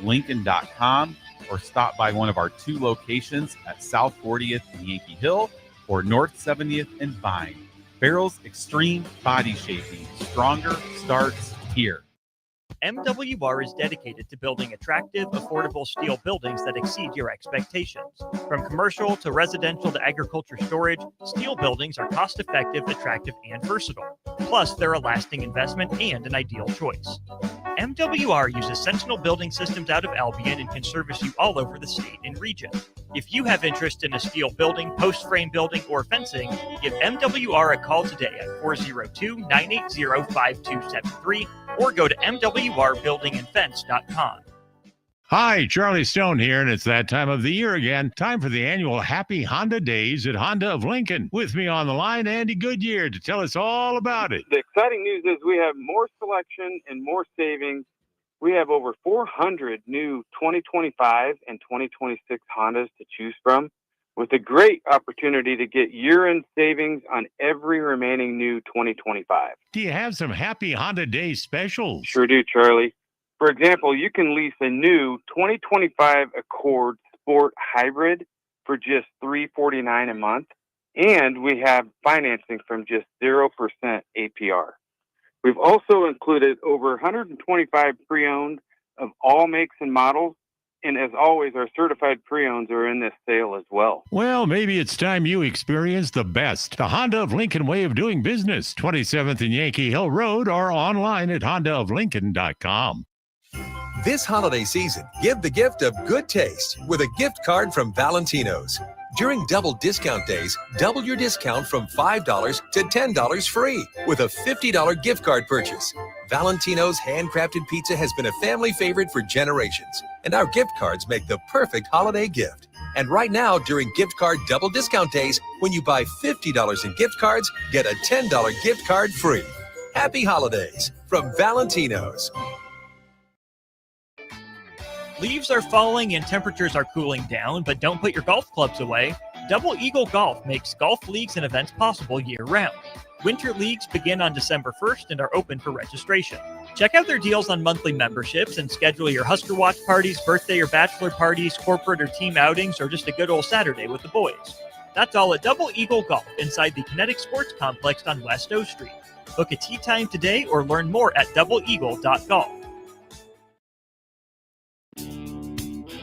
Lincoln.com or stop by one of our 2 locations at South 40th and Yankee Hill or North 70th and Vine. Farrell's Extreme Body Shaping. Stronger starts here. MWR is dedicated to building attractive, affordable steel buildings that exceed your expectations. From commercial to residential to agriculture storage, steel buildings are cost-effective, attractive, and versatile. Plus, they're a lasting investment and an ideal choice. MWR uses Sentinel Building Systems out of Albion and can service you all over the state and region. If you have interest in a steel building, post-frame building, or fencing, give MWR a call today at 402-980-5273 or go to mwrbuildingandfence.com. Hi, Charlie Stone here, and it's that time of the year again. Time for the annual Happy Honda Days at Honda of Lincoln. With me on the line, Andy Goodyear, to tell us all about it. The exciting news is we have more selection and more savings. We have over 400 new 2025 and 2026 Hondas to choose from, with a great opportunity to get year-end savings on every remaining new 2025. Do you have some Happy Honda Day specials? Sure do, Charlie. For example, you can lease a new 2025 Accord Sport Hybrid for just $349 a month, and we have financing from just 0% APR. We've also included over 125 pre-owned of all makes and models, and as always, our certified pre-owns are in this sale as well. Well, maybe it's time you experience the best. The Honda of Lincoln way of doing business, 27th and Yankee Hill Road, or online at hondaoflincoln.com. This holiday season, give the gift of good taste with a gift card from Valentino's. During double discount days, double your discount from $5 to $10 free with a $50 gift card purchase. Valentino's handcrafted pizza has been a family favorite for generations, and our gift cards make the perfect holiday gift. And right now, during gift card double discount days, when you buy $50 in gift cards, get a $10 gift card free. Happy holidays from Valentino's. Leaves are falling and temperatures are cooling down, but don't put your golf clubs away. Double Eagle Golf makes golf leagues and events possible year-round. Winter leagues begin on December 1st and are open for registration. Check out their deals on monthly memberships and schedule your Husker Watch parties, birthday or bachelor parties, corporate or team outings, or just a good old Saturday with the boys. That's all at Double Eagle Golf inside the Kinetic Sports Complex on West O Street. Book a tee time today or learn more at doubleeagle.golf.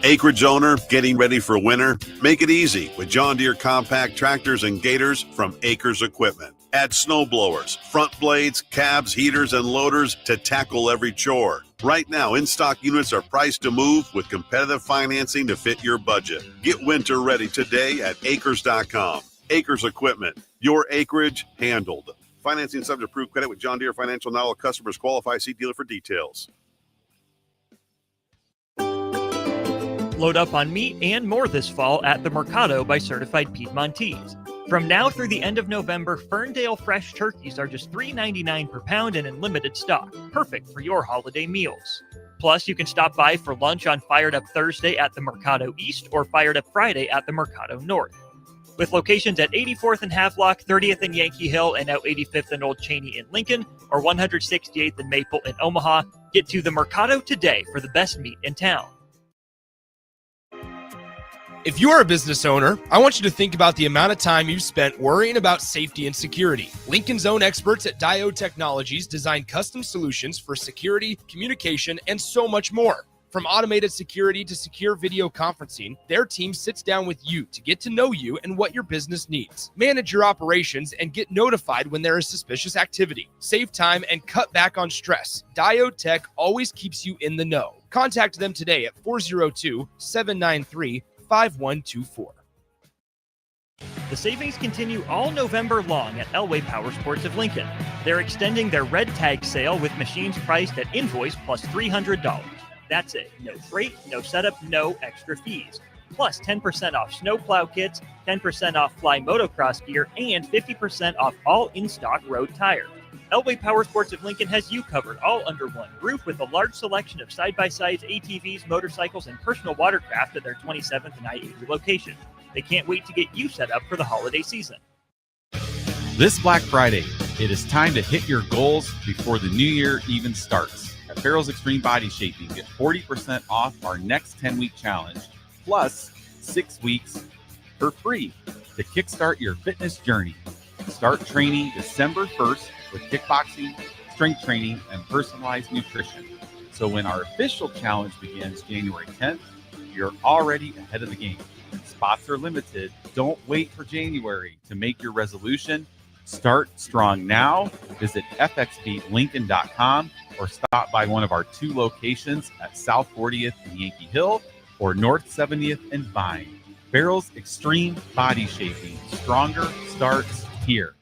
Acreage owner getting ready for winter? Make it easy with John Deere compact tractors and gators from Acres Equipment. Add snow blowers, front blades, cabs, heaters, and loaders to tackle every chore. Right now, in-stock units are priced to move with competitive financing to fit your budget. Get winter ready today at acres.com. Acres Equipment, your acreage handled. Financing subject to approved credit with John Deere Financial. Not all customers qualify. See dealer for details. Load up on meat and more this fall at the Mercado by Certified Piedmontese. From now through the end of November, Ferndale fresh turkeys are just $3.99 per pound and in limited stock, perfect for your holiday meals. Plus, you can stop by for lunch on Fired Up Thursday at the Mercado East or Fired Up Friday at the Mercado North. With locations at 84th and Havelock, 30th and Yankee Hill, and now 85th and Old Cheney in Lincoln, or 168th and Maple in Omaha, get to the Mercado today for the best meat in town. If you are a business owner, I want you to think about the amount of time you've spent worrying about safety and security. Lincoln's own experts at Diode Technologies design custom solutions for security, communication, and so much more. From automated security to secure video conferencing, their team sits down with you to get to know you and what your business needs. Manage your operations and get notified when there is suspicious activity. Save time and cut back on stress. Diode Tech always keeps you in the know. Contact them today at 402-793-5124. The savings continue all November long at Elway Power Sports of Lincoln. They're extending their red tag sale with machines priced at invoice plus $300. That's it. No freight, no setup, no extra fees. Plus 10% off snowplow kits, 10% off fly motocross gear, and 50% off all in-stock road tires. Elway Power Sports of Lincoln has you covered all under one roof with a large selection of side-by-sides, ATVs, motorcycles, and personal watercraft at their 27th and I-80 location. They can't wait to get you set up for the holiday season. This Black Friday, it is time to hit your goals before the new year even starts. At at Farrell's Extreme Body Shaping. Get 40% off our next 10-week challenge, plus 6 weeks for free to kickstart your fitness journey. Start training December 1st with kickboxing, strength training, and personalized nutrition. So when our official challenge begins January 10th, you're already ahead of the game. Spots are limited. Don't wait for January to make your resolution. Start strong now. Visit fxbeatlincoln.com or stop by one of our 2 locations at South 40th and Yankee Hill or North 70th and Vine. Farrell's Extreme Body Shaping. Stronger starts here.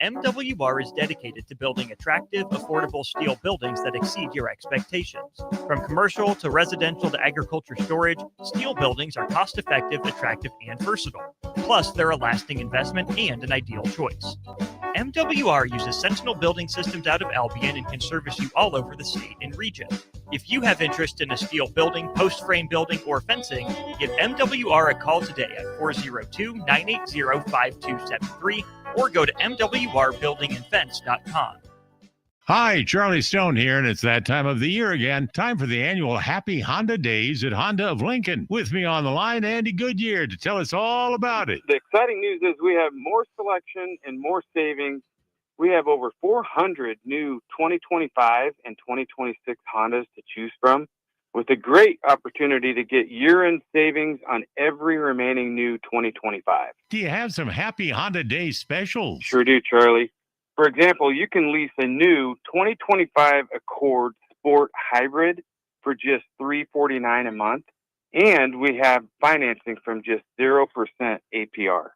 MWR is dedicated to building attractive, affordable steel buildings that exceed your expectations. From commercial to residential to agriculture storage, steel buildings are cost-effective, attractive, and versatile. Plus, they're a lasting investment and an ideal choice. MWR uses Sentinel Building Systems out of Albion and can service you all over the state and region. If you have interest in a steel building, post-frame building, or fencing, give MWR a call today at 402-980-5273 or go to mwrbuildingandfence.com. Hi, Charlie Stone here, and it's that time of the year again. Time for the annual Happy Honda Days at Honda of Lincoln. With me on the line, Andy Goodyear, to tell us all about it. The exciting news is we have more selection and more savings. We have over 400 new 2025 and 2026 Hondas to choose from, with a great opportunity to get year-end savings on every remaining new 2025. Do you have some Happy Honda Day specials? Sure do, Charlie. For example, you can lease a new 2025 Accord Sport Hybrid for just $349 a month, and we have financing from just 0% APR.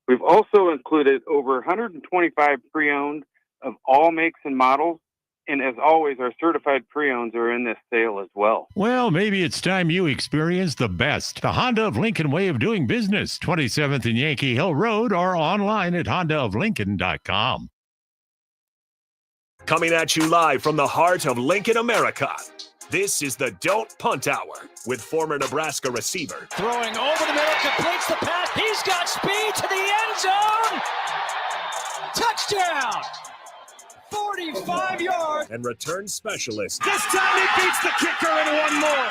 We've also included over 125 pre-owned of all makes and models, and as always, our certified pre-owns are in this sale as well. Well, maybe it's time you experience the best. The Honda of Lincoln way of doing business, 27th and Yankee Hill Road, or online at hondaoflincoln.com. Coming at you live from the heart of Lincoln, America. This is the Don't Punt Hour with former Nebraska receiver. Throwing over the middle, completes the pass. He's got speed to the end zone. Touchdown. 45 yards. And return specialist. This time he beats the kicker and one more.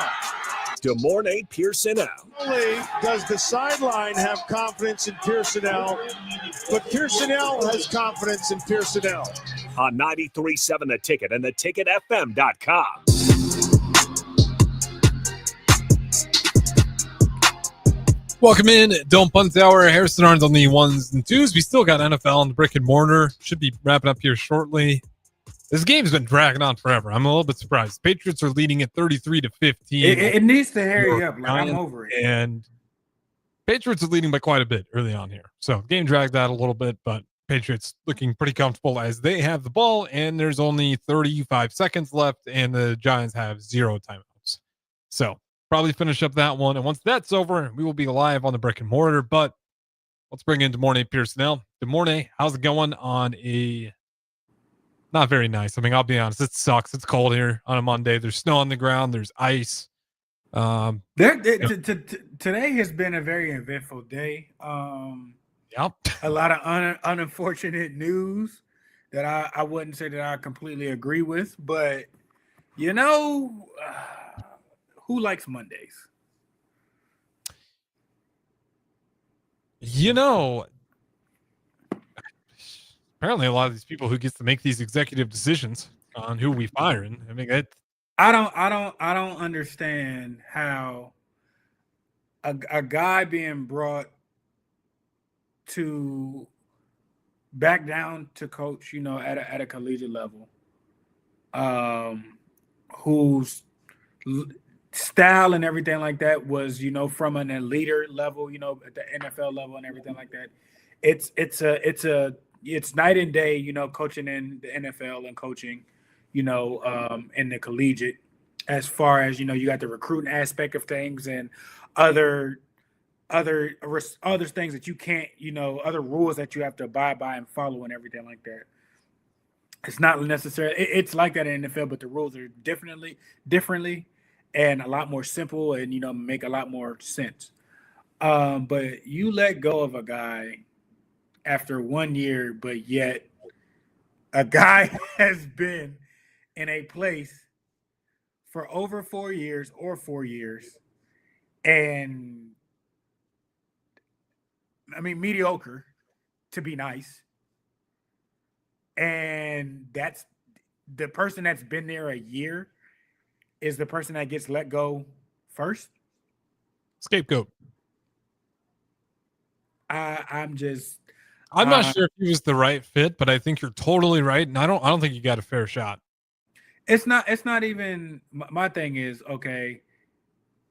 DeMornay Pierson-El. Not only does the sideline have confidence in Pierson-El, but Pierson-El has confidence in Pierson-El. On 93.7 The Ticket and theticketfm.com. Welcome in. Don't Punt Hour. Harrison Arns on the ones and twos. We still got NFL on the brick and mortar. Should be wrapping up here shortly. This game's been dragging on forever. I'm a little bit surprised. Patriots are leading at 33-15. It needs to hurry up. Like, I'm over it. And Patriots are leading by quite a bit early on here. So game dragged out a little bit, but Patriots looking pretty comfortable as they have the ball, and there's only 35 seconds left, and the Giants have 0 timeouts. So probably finish up that one. And once that's over, we will be live on the brick and mortar. But let's bring in DeMornay Pierson-El. DeMornay, how's it going on a not very nice? I mean, I'll be honest, it sucks. It's cold here on a Monday. There's snow on the ground. There's ice. Today has been a very eventful day. Yep. A lot of unfortunate news that I wouldn't say that I completely agree with, but you know, who likes Mondays? You know, apparently a lot of these people who gets to make these executive decisions on who we firing. I mean, I don't understand how a guy being brought to back down to coach, you know, at a collegiate level, whose style and everything like that was, you know, from an leader level, you know, at the NFL level and everything like that. It's night and day, you know, coaching in the NFL and coaching, you know, in the collegiate, as far as, you know, you got the recruiting aspect of things and other things that you can't, you know, other rules that you have to abide by and follow and everything like that. It's not necessarily, it's like that in the NFL, but the rules are differently and a lot more simple and, you know, make a lot more sense. But you let go of a guy after 1 year, but yet a guy has been in a place for over 4 years or 4 years, and I mean mediocre to be nice, and that's the person that's been there a year is the person that gets let go first. Scapegoat. I'm not sure if he was the right fit, but I think you're totally right, and I don't think you got a fair shot. It's not even my thing is, okay,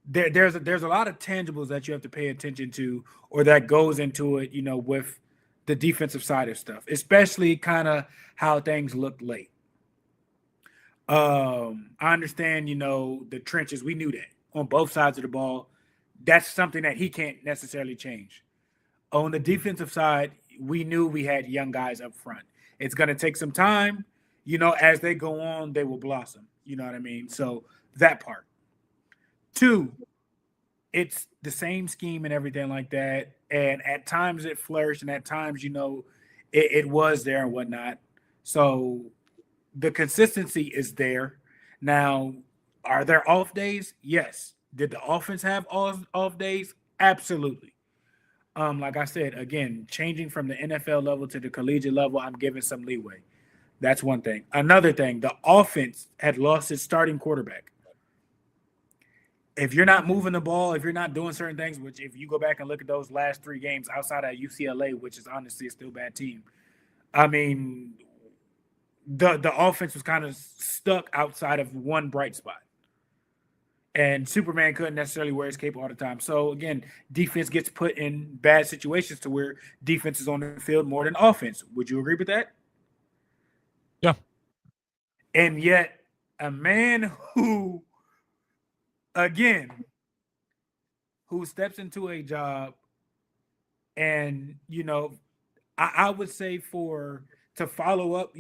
there's a lot of tangibles that you have to pay attention to, or that goes into it, with the defensive side of stuff, especially kind of how things looked late. I understand, the trenches. We knew that on both sides of the ball. That's something that he can't necessarily change. On the defensive side, we knew we had young guys up front. It's going to take some time. As they go on, they will blossom. You know what I mean? So that part. 2, it's the same scheme and everything like that. And at times it flourished, and at times, it was there and whatnot. So the consistency is there. Now, are there off days? Yes. Did the offense have off days? Absolutely. Like I said, again, changing from the NFL level to the collegiate level, I'm giving some leeway. That's one thing. Another thing, the offense had lost its starting quarterback. If you're not moving the ball, if you're not doing certain things, which if you go back and look at those last 3 games outside of UCLA, which is honestly still a bad team, I mean, the offense was kind of stuck outside of one bright spot. And Superman couldn't necessarily wear his cape all the time. So, again, defense gets put in bad situations to where defense is on the field more than offense. Would you agree with that? Yeah. And yet, a man who steps into a job and, I would say to follow up,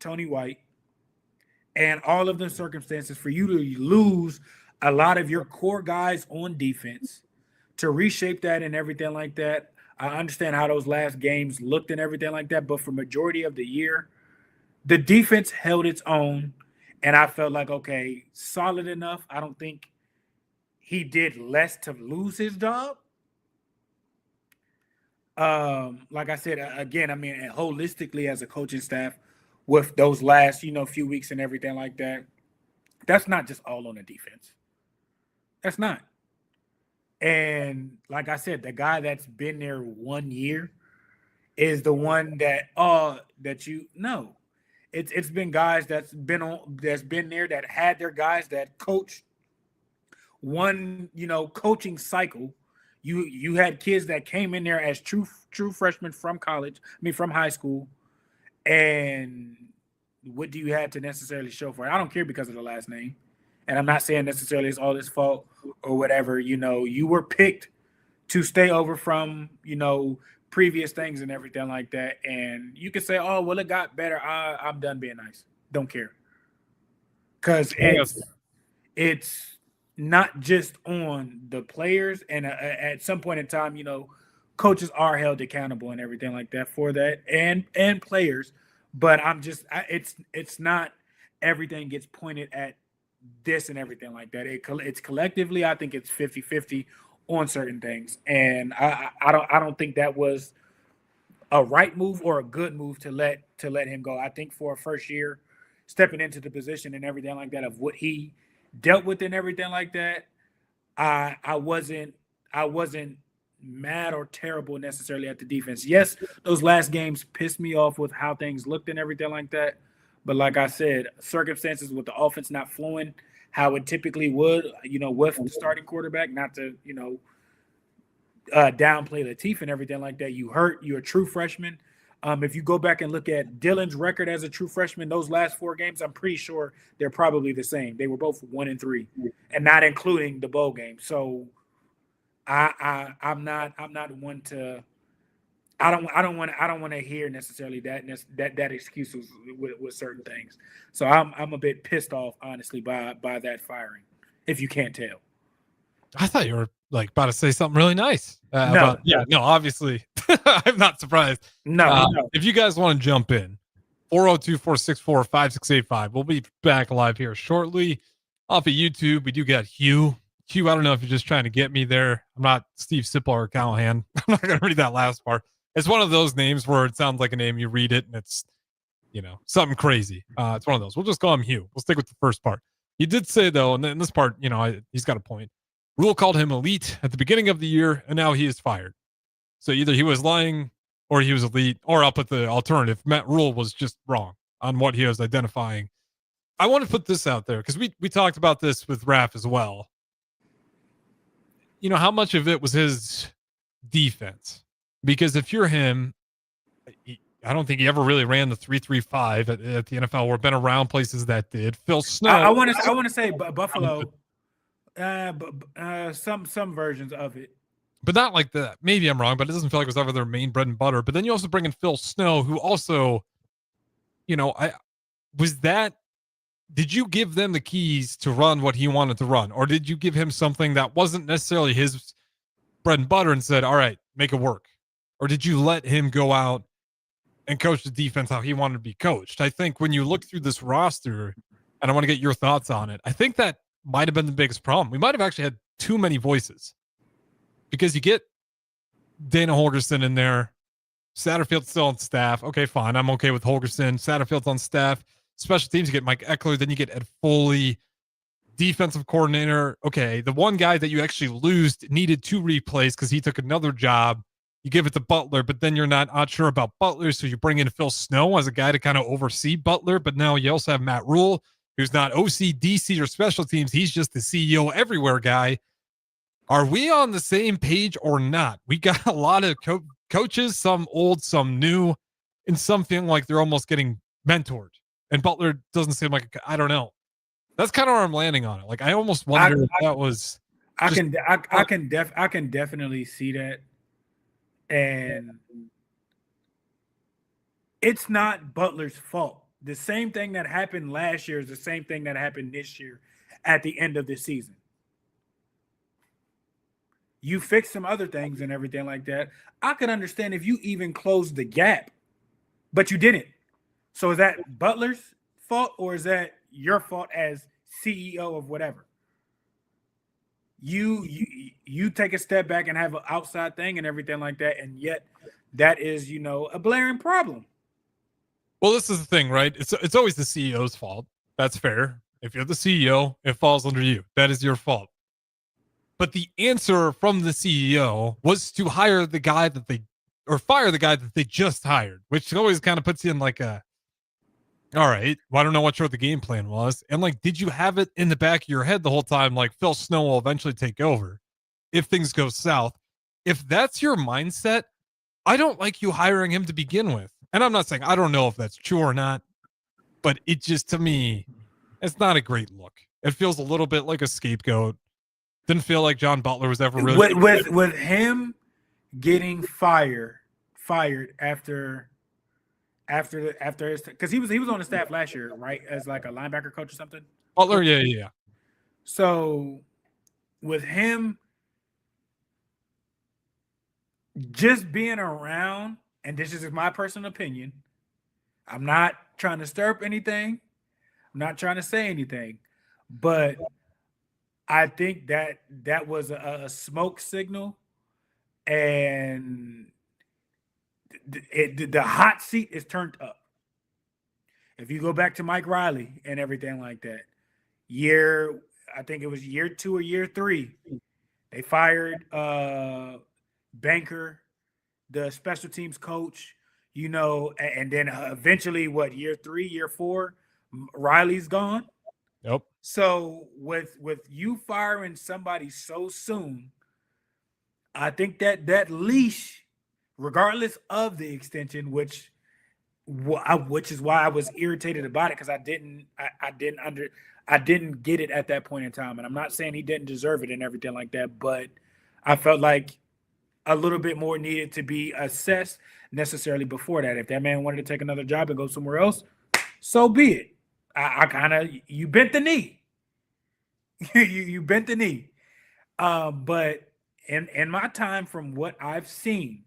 Tony White and all of the circumstances for you to lose a lot of your core guys on defense, to reshape that and everything like that. I understand how those last games looked and everything like that, but for majority of the year, the defense held its own, and I felt like, okay, solid enough. I don't think he did less to lose his job. Like I said, again, I mean, holistically as a coaching staff with those last, few weeks and everything like that, that's not just all on the defense. That's not. And like I said, the guy that's been there 1 year is the one that it's been guys that's been there, that had their guys that coached one, coaching cycle. You had kids that came in there as true freshmen from from high school. And what do you have to necessarily show for it? I don't care because of the last name. And I'm not saying necessarily it's all his fault or whatever. You were picked to stay over from, previous things and everything like that. And you can say, oh, well, it got better. I'm done being nice. Don't care. Because it's not just on the players. And at some point in time, coaches are held accountable and everything like that for that, and players. But it's not everything gets pointed at this and everything like that. It's collectively, I think it's 50-50 on certain things. And I don't think that was a right move or a good move to let him go. I think for a first year stepping into the position and everything like that of what he dealt with and everything like that, I wasn't mad or terrible necessarily at the defense. Yes, those last games pissed me off with how things looked and everything like that. But like I said, circumstances with the offense not flowing how it typically would, with the starting quarterback, not to, downplay Latif and everything like that. You're a true freshman. If you go back and look at Dylan's record as a true freshman, those last 4 games, I'm pretty sure they're probably the same. They were both 1-3, and not including the bowl game. So I'm not one to. I don't want to hear necessarily that excuses with certain things. So I'm a bit pissed off, honestly, by that firing. If you can't tell. I thought you were about to say something really nice. No, obviously, I'm not surprised. No. If you guys want to jump in, 402-464-5685. We'll be back live here shortly. Off of YouTube, we do got Hugh. Hugh, I don't know if you're just trying to get me there. I'm not Steve Sipple or Callahan. I'm not going to read that last part. It's one of those names where it sounds like a name, you read it, and it's, something crazy. It's one of those. We'll just call him Hugh. We'll stick with the first part. He did say, though, and in this part, he's got a point. Rule called him elite at the beginning of the year, and now he is fired. So either he was lying or he was elite, or I'll put the alternative. Matt Rule was just wrong on what he was identifying. I want to put this out there because we talked about this with Raph as well. How much of it was his defense? Because if you're him, I don't think he ever really ran the 3-3-5 at the NFL. We've been around places that did. Phil Snow. I want to say Buffalo. Some versions of it, but not like that. Maybe I'm wrong, but it doesn't feel like it was ever their main bread and butter. But then you also bring in Phil Snow, who also, did you give them the keys to run what he wanted to run? Or did you give him something that wasn't necessarily his bread and butter and said, all right, make it work? Or did you let him go out and coach the defense how he wanted to be coached? I think when you look through this roster, and I want to get your thoughts on it, I think that might have been the biggest problem. We might have actually had too many voices because you get Dana Holgerson in there. Satterfield's still on staff. Okay, fine. I'm okay with Holgerson. Satterfield's on staff. Special teams, you get Mike Eckler. Then you get Ed Foley, defensive coordinator. Okay, the one guy that you actually lose needed to replace because he took another job. You give it to Butler, but then you're not sure about Butler, so you bring in Phil Snow as a guy to kind of oversee Butler. But now you also have Matt Rule, who's not OC, DC, or special teams. He's just the CEO everywhere guy. Are we on the same page or not? We got a lot of coaches, some old, some new, and some feeling like they're almost getting mentored. And Butler doesn't seem like, I don't know. That's kind of where I'm landing on it. Like, I almost wonder if that was. I can definitely see that. And it's not Butler's fault. The same thing that happened last year is the same thing that happened this year at the end of the season. You fix some other things and everything like that. I could understand if you even closed the gap, but you didn't. So is that Butler's fault or is that your fault as CEO of whatever? You take a step back and have an outside thing and everything like that, and yet that is, a blaring problem. Well, this is the thing, right? It's always the CEO's fault. That's fair. If you're the CEO, it falls under you. That is your fault. But the answer from the CEO was to hire the guy fire the guy that they just hired, which always kind of puts you in like a, all right, well, I don't know what the game plan was. And like, did you have it in the back of your head the whole time? Like, Phil Snow will eventually take over if things go south. If that's your mindset, I don't like you hiring him to begin with. And I'm not saying, I don't know if that's true or not, but it just, to me, it's not a great look. It feels a little bit like a scapegoat. Didn't feel like John Butler was ever really with him getting fired after his, because he was on the staff last year, right, as like a linebacker coach or something. Butler, yeah. So with him just being around, and this is my personal opinion, I'm not trying to stir up anything, I'm not trying to say anything, but I think that was a smoke signal, and the hot seat is turned up. If you go back to Mike Riley and everything like that, I think it was year 2 or year 3, they fired Banker, the special teams coach, and then eventually, year 3, year 4, Riley's gone. Yep. So with you firing somebody so soon, I think that leash, regardless of the extension, which is why I was irritated about it, because I didn't get it at that point in time. And I'm not saying he didn't deserve it and everything like that, but I felt like a little bit more needed to be assessed necessarily before that. If that man wanted to take another job and go somewhere else, so be it. You bent the knee. you bent the knee. But in my time, from what I've seen,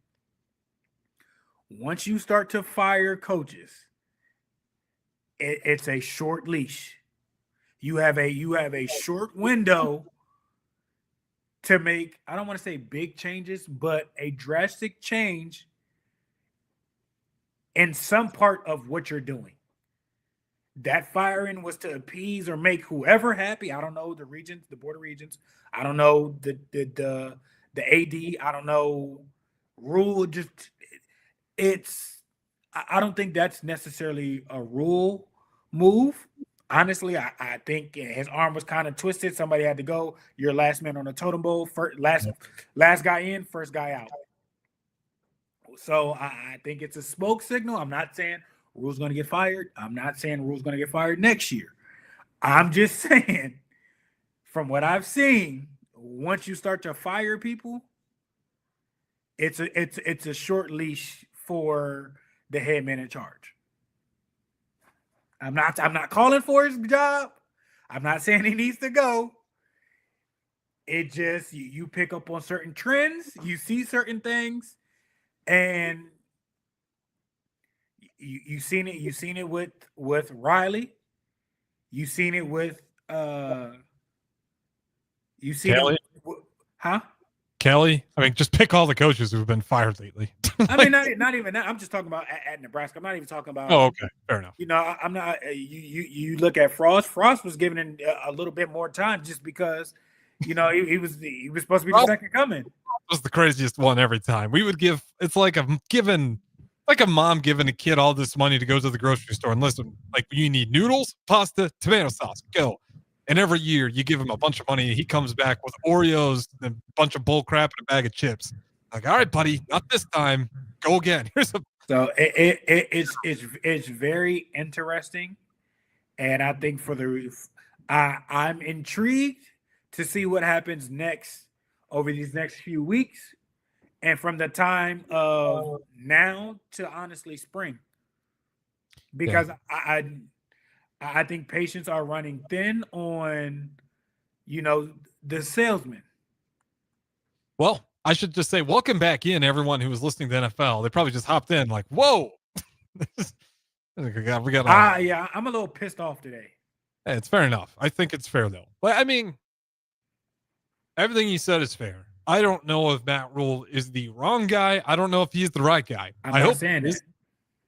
once you start to fire coaches, it's a short leash. You have a short window to make, I don't want to say big changes, but a drastic change in some part of what you're doing. That firing was to appease or make whoever happy. I don't know the regions, the board of regions. I don't know the AD. I don't know Rule. I don't think that's necessarily a Rule move. Honestly, I think his arm was kind of twisted. Somebody had to go. You're last man on the totem pole. Last guy in, first guy out. So I think it's a smoke signal. I'm not saying Rule's going to get fired. I'm not saying Rule's going to get fired next year. I'm just saying, from what I've seen, once you start to fire people, it's a short leash for the head man in charge. I'm not calling for his job. I'm not saying he needs to go. It just you pick up on certain trends, you see certain things, and you've seen it with Riley. You've seen it with Kelly. Kelly. I mean, just pick all the coaches who've been fired lately. I mean, not even that. I'm just talking about at Nebraska. I'm not even talking about. Oh, okay, fair enough. I'm not. You look at Frost. Frost was given a little bit more time just because, he was supposed to be the second coming. Was the craziest one every time. We would give. It's like a mom giving a kid all this money to go to the grocery store and listen. Like, you need noodles, pasta, tomato sauce, go. And every year you give him a bunch of money, and he comes back with Oreos and a bunch of bull crap and a bag of chips. Like, all right, buddy, not this time. Go again. So it's very interesting, and I think I'm intrigued to see what happens next over these next few weeks, and from the time of now to honestly spring, because I think patients are running thin on, the salesman. Well, I should just say, welcome back in, everyone who was listening to NFL. They probably just hopped in like, whoa. I'm a little pissed off today. Hey, it's fair enough. I think it's fair, though. But, I mean, everything you said is fair. I don't know if Matt Rule is the wrong guy. I don't know if he's the right guy. I'm not saying that.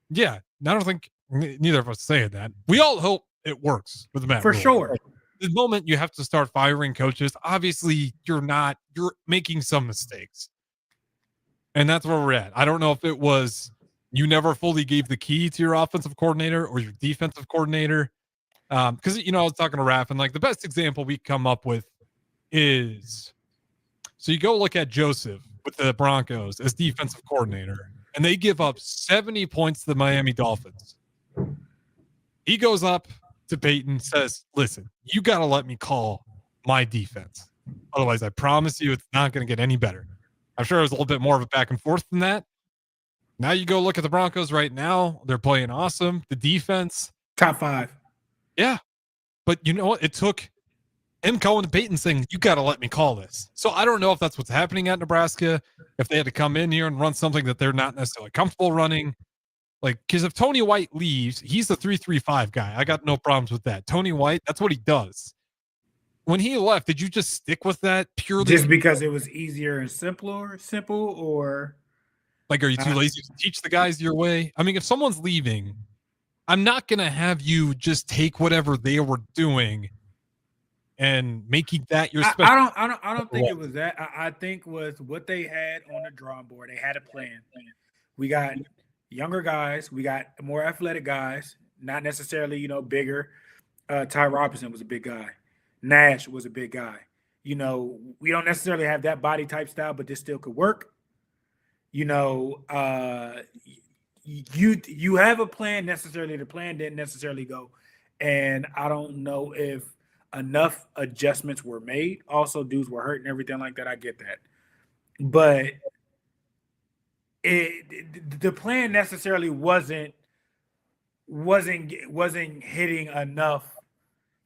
Yeah, I don't think neither of us saying that. We all hope it works with Matt Rule. For sure. The moment you have to start firing coaches, obviously you're making some mistakes. And that's where we're at. I don't know if it was you never fully gave the key to your offensive coordinator or your defensive coordinator. Because, I was talking to Raph, and like the best example we come up with is, so you go look at Joseph with the Broncos as defensive coordinator, and they give up 70 points to the Miami Dolphins. He goes up to Peyton, says, listen, you got to let me call my defense. Otherwise, I promise you it's not going to get any better. I'm sure it was a little bit more of a back and forth than that. Now you go look at the Broncos right now. They're playing awesome. The defense. Top 5. Yeah. But you know what? It took him going to Peyton saying, you got to let me call this. So I don't know if that's what's happening at Nebraska, if they had to come in here and run something that they're not necessarily comfortable running. Like, because if Tony White leaves, he's the 3-3-5 guy. I got no problems with that. Tony White, that's what he does. When he left, did you just stick with that purely? Just because it was easier and simple, or? Like, are you too lazy to teach the guys your way? I mean, if someone's leaving, I'm not going to have you just take whatever they were doing and making that your special. I don't think it was that. I think was what they had on the drawing board. They had a plan. We got younger guys. We got more athletic guys, not necessarily, bigger. Ty Robinson was a big guy. Nash was a big guy. We don't necessarily have that body type style, but this still could work. You have a plan necessarily. The plan didn't necessarily go. And I don't know if enough adjustments were made. Also, dudes were hurt and everything like that. I get that. But the plan necessarily wasn't hitting enough.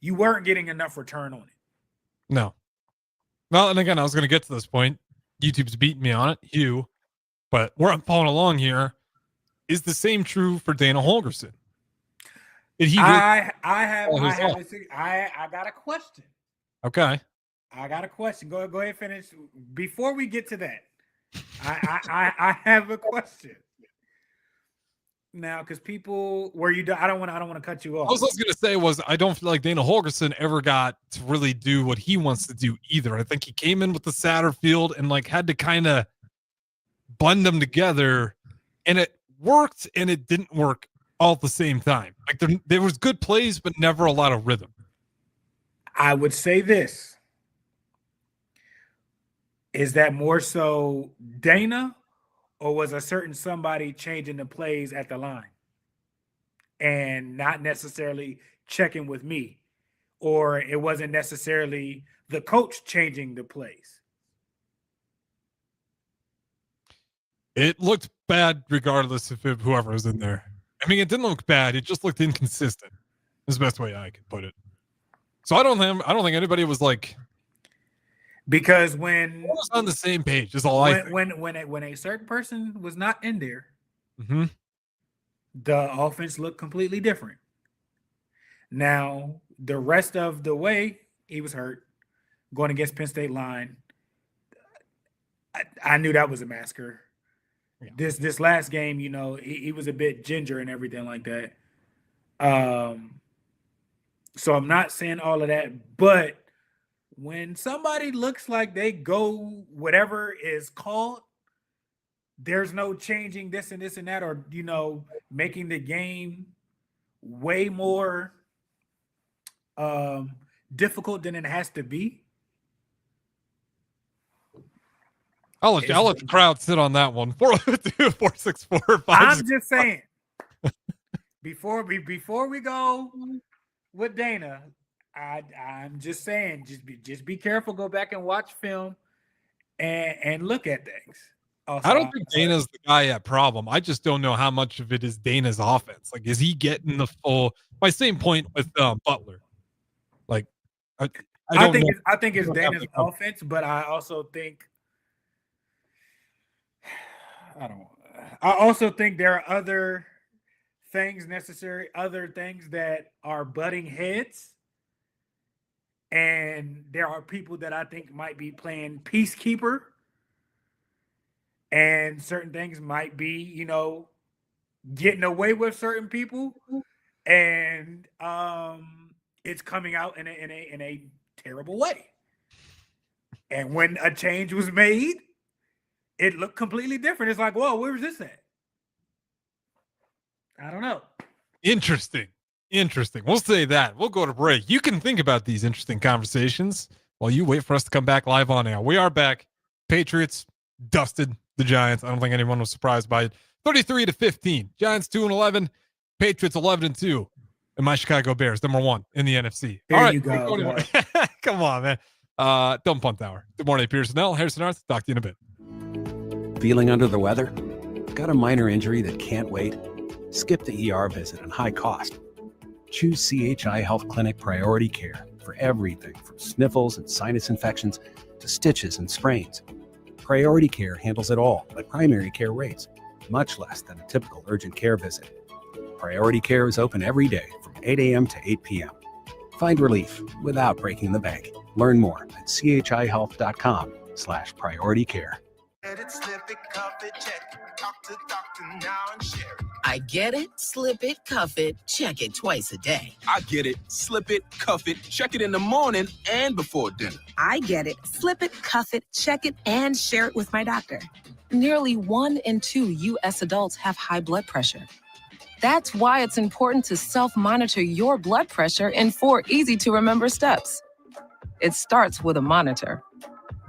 You weren't getting enough return on it. No. Well, and again, I was going to get to this point. YouTube's beating me on it, but where I'm following along here is the same true for Dana Holgorsen. Did he? I got a question. Okay. I got a question. Go ahead, finish. Before we get to that, I have a question. Now, because people, I don't want to cut you off. All I was going to say was I don't feel like Dana Holgerson ever got to really do what he wants to do either. I think he came in with the Satterfield and like had to kind of blend them together, and it worked and it didn't work all at the same time. Like there was good plays, but never a lot of rhythm. I would say this. Is that more so Dana, or was a certain somebody changing the plays at the line and not necessarily checking with me? Or it wasn't necessarily the coach changing the plays? It looked bad regardless of whoever was in there. I mean, it didn't look bad. It just looked inconsistent. Is the best way I could put it. So I don't think anybody was like, because when I was on the same page is all I think. When a certain person was not in there, mm-hmm. the offense looked completely different. Now, the rest of the way he was hurt, going against Penn State line, I knew that was a massacre. Yeah. This last game, he was a bit ginger and everything like that. So I'm not saying all of that, but when somebody looks like they go whatever is called, there's no changing this and that, or, making the game way more difficult than it has to be. I'll let the crowd sit on that one. 402-464-56. I'm just saying, before we go with Dana, I'm just saying, just be careful. Go back and watch film and look at things. Also, I don't think Dana's the guy at problem. I just don't know how much of it is Dana's offense. Like, is he getting the full? My same point with Butler. Like, I think it's Dana's offense, but I also think I also think there are other things necessary, other things that are butting heads. And there are people that I think might be playing peacekeeper, and certain things might be, getting away with certain people, and it's coming out in a terrible way. And when a change was made, it looked completely different. It's like, whoa, where was this at? I don't know. Interesting. We'll say that. We'll go to break. You can think about these interesting conversations while you wait for us to come back live on air. We are back. Patriots dusted the Giants. I don't think anyone was surprised by it. 33-15. Giants 2-11. Patriots 11-2. And my Chicago Bears, number 1 in the NFC. There all right, you go. Come on, man. Don't punt hour. Good morning, Pierson-El. Harrison Arts. Talk to you in a bit. Feeling under the weather? Got a minor injury that can't wait? Skip the ER visit and high cost. Choose CHI Health Clinic Priority Care for everything from sniffles and sinus infections to stitches and sprains. Priority Care handles it all at primary care rates, much less than a typical urgent care visit. Priority Care is open every day from 8 a.m. to 8 p.m. Find relief without breaking the bank. Learn more at chihealth.com/prioritycare. I get it, slip it, cuff it, check it twice a day. I get it, slip it, cuff it, check it in the morning and before dinner. I get it, slip it, cuff it, check it, and share it with my doctor. Nearly 1 in 2 U.S. adults have high blood pressure. That's why it's important to self-monitor your blood pressure in 4 easy-to-remember steps. It starts with a monitor.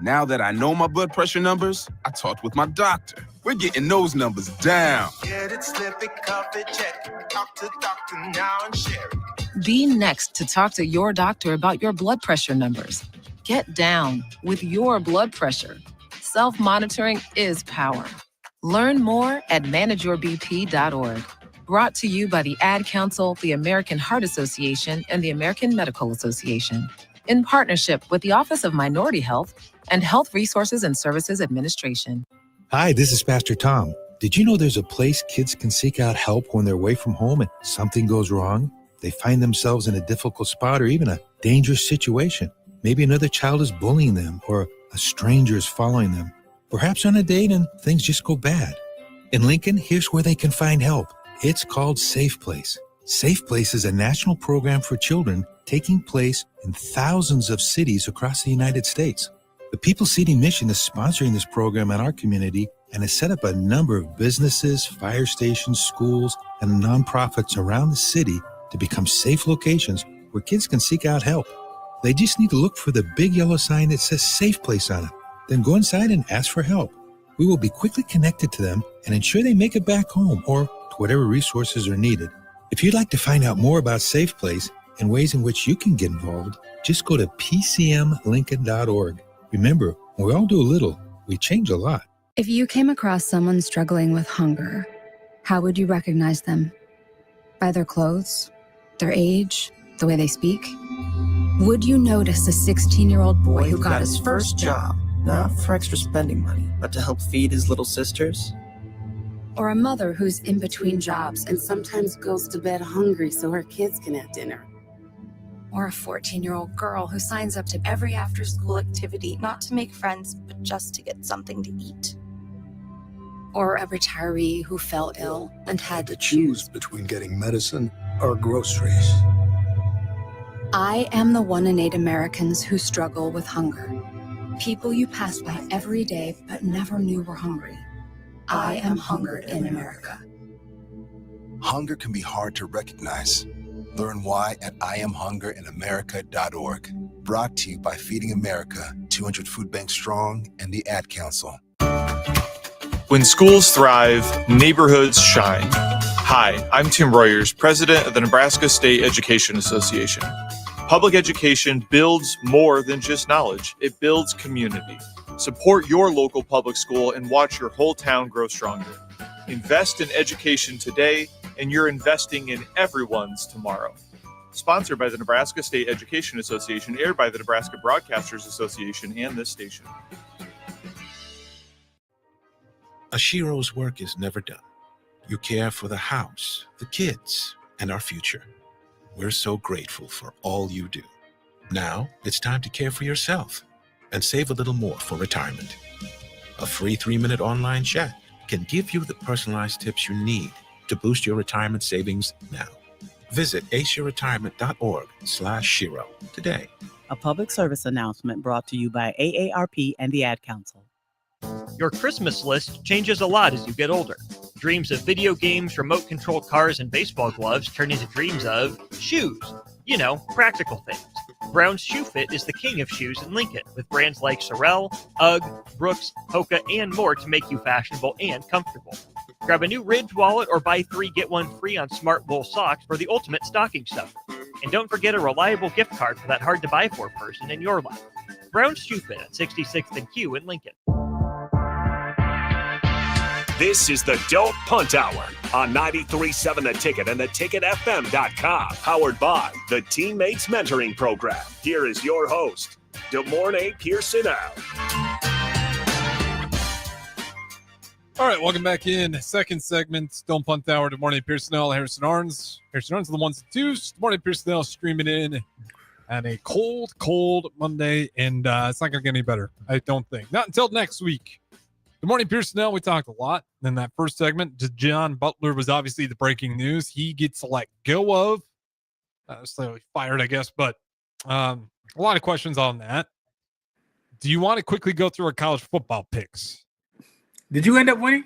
Now that I know my blood pressure numbers, I talked with my doctor. We're getting those numbers down. Get it, slip it, cuff it, check it. Talk to doctor now and share it. Be next to talk to your doctor about your blood pressure numbers. Get down with your blood pressure. Self-monitoring is power. Learn more at manageyourbp.org. Brought to you by the Ad Council, the American Heart Association, and the American Medical Association, in partnership with the Office of Minority Health and Health Resources and Services Administration. Hi, this is Pastor Tom. Did you know there's a place kids can seek out help when they're away from home and something goes wrong? they find themselves in a difficult spot or even a dangerous situation. Maybe another child is bullying them or a stranger is following them. Perhaps on a date and things just go bad. In Lincoln, here's where they can find help. It's called Safe Place. Safe Place is a national program for children taking place in thousands of cities across the United States. The People Seeding Mission is sponsoring this program in our community and has set up a number of businesses, fire stations, schools, and nonprofits around the city to become safe locations where kids can seek out help. They just need to look for the big yellow sign that says Safe Place on it. Then go inside and ask for help. We will be quickly connected to them and ensure they make it back home or to whatever resources are needed. If you'd like to find out more about Safe Place and ways in which you can get involved, just go to pcmlincoln.org. Remember, when we all do a little, we change a lot. If you came across someone struggling with hunger, how would you recognize them? By their clothes, their age, the way they speak? Would you notice a 16-year-old boy who got his first job, not for extra spending money, but to help feed his little sisters? Or a mother who's in between jobs and sometimes goes to bed hungry so her kids can have dinner? Or a 14-year-old girl who signs up to every after-school activity, not to make friends, but just to get something to eat? Or a retiree who fell ill and had to choose between getting medicine or groceries. I am the 1 in 8 Americans who struggle with hunger. People you pass by every day but never knew were hungry. I am hungered in America. Hunger can be hard to recognize. Learn why at IamHungerInAmerica.org. Brought to you by Feeding America, 200 Food Banks Strong, and the Ad Council. When schools thrive, neighborhoods shine. Hi, I'm Tim Royers, president of the Nebraska State Education Association. Public education builds more than just knowledge. It builds community. Support your local public school and watch your whole town grow stronger. Invest in education today, and you're investing in everyone's tomorrow. Sponsored by the Nebraska State Education Association, aired by the Nebraska Broadcasters Association and this station. Ashiro's work is never done. You care for the house, the kids, and our future. We're so grateful for all you do. Now it's time to care for yourself and save a little more for retirement. A free 3-minute online chat can give you the personalized tips you need to boost your retirement savings now. Visit aceyourretirement.org/Shiro today. A public service announcement brought to you by AARP and the Ad Council. Your Christmas list changes a lot as you get older. Dreams of video games, remote-controlled cars, and baseball gloves turn into dreams of shoes. You know, practical things. Brown's Shoe Fit is the king of shoes in Lincoln, with brands like Sorel, UGG, Brooks, Hoka, and more to make you fashionable and comfortable. Grab a new Ridge wallet or buy 3 get 1 free on Smart Wool socks for the ultimate stocking stuffer. And don't forget a reliable gift card for that hard-to-buy-for person in your life. Brown's Shoe Fit at 66th and Q in Lincoln. This is the Don't Punt Hour on 93.7 The Ticket and theticketfm.com. Powered by the Teammates Mentoring Program. Here is your host, Des Moines Pierson-El. All right, welcome back in. Second segment, Don't Punt Hour. Des Moines Pierson-El, Harrison Arns. Harrison Arns are the ones and twos. Des Moines Pierson-El streaming in on a cold Monday, and it's not going to get any better, I don't think. Not until next week. Good morning, Pierson-El. We talked a lot in that first segment. John Butler was obviously the breaking news. He gets let go of. Slightly fired, I guess, but a lot of questions on that. Do you want to quickly go through our college football picks? Did you end up winning?